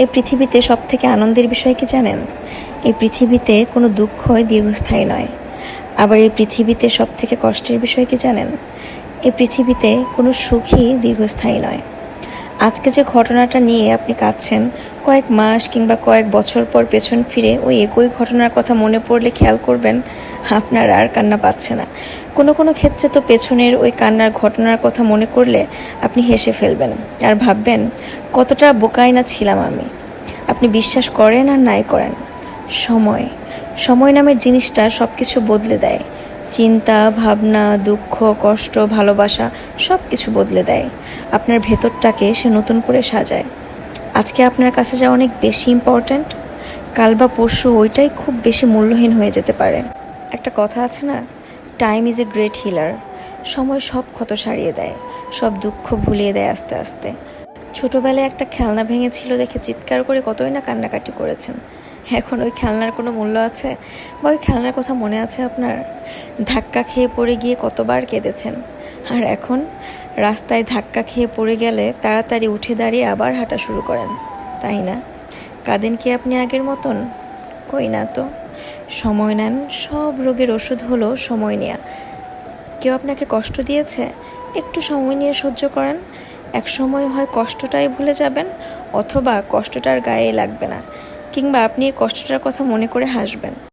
এই পৃথিবীতে সবথেকে আনন্দের বিষয় কি জানেন? এই পৃথিবীতে কোনো দুঃখই দীর্ঘস্থায়ী নয়। আবার এই পৃথিবীতে সবথেকে কষ্টের বিষয় কি জানেন? এই পৃথিবীতে কোনো সুখই দীর্ঘস্থায়ী নয়। আজকে যে ঘটনাটা নিয়ে আপনি কাঁদছেন, কয়েক মাস কিংবা কয়েক বছর পর পেছন ফিরে ওই একই ঘটনার কথা মনে পড়লে খেয়াল করবেন আপনার আর কান্না পাচ্ছে না। কোনো কোনো ক্ষেত্রে তো পেছনের ওই কান্নার ঘটনার কথা মনে করলে আপনি হেসে ফেলবেন আর ভাববেন কতটা বোকাই না ছিলাম আমি। আপনি বিশ্বাস করেন আর নাই করেন, সময় সময় নামের জিনিসটা সব কিছু বদলে দেয়। চিন্তা, ভাবনা, দুঃখ, কষ্ট, ভালোবাসা সব কিছু বদলে দেয়। আপনার ভেতরটাকে সে নতুন করে সাজায়। আজকে আপনার কাছে যা অনেক বেশি ইম্পর্ট্যান্ট, কাল বা পরশু ওইটাই খুব বেশি মূল্যহীন হয়ে যেতে পারে। একটা কথা আছে না, time is a great healer. সময় সব ক্ষত সারিয়ে দেয়, সব দুঃখ ভুলিয়ে দেয় আস্তে আস্তে। ছোটোবেলায় একটা খেলনা ভেঙেছিল দেখে চিৎকার করে কতই না কান্নাকাটি করেছেন। এখন ওই খেলনার কোনো মূল্য আছে? বা ওই খেলনার কথা মনে আছে আপনার? ধাক্কা খেয়ে পড়ে গিয়ে কতবার কেঁদেছেন। আর এখন রাস্তায় ধাক্কা খেয়ে পড়ে গেলে তাড়াতাড়ি উঠে দাঁড়িয়ে আবার হাঁটা শুরু করেন, তাই না? কাঁদেন কি আপনি আগের মতন? কই না তো। সময় নেন। সব রোগের ওষুধ হলো সময় নেওয়া। কেউ আপনাকে কষ্ট দিয়েছে, একটু সময় নিয়ে সহ্য করেন। এক সময় হয় কষ্টটাই ভুলে যাবেন, অথবা কষ্টটার গায়ে লাগবে না, কিংবা আপনি এই কষ্টটার কথা মনে করে হাসবেন।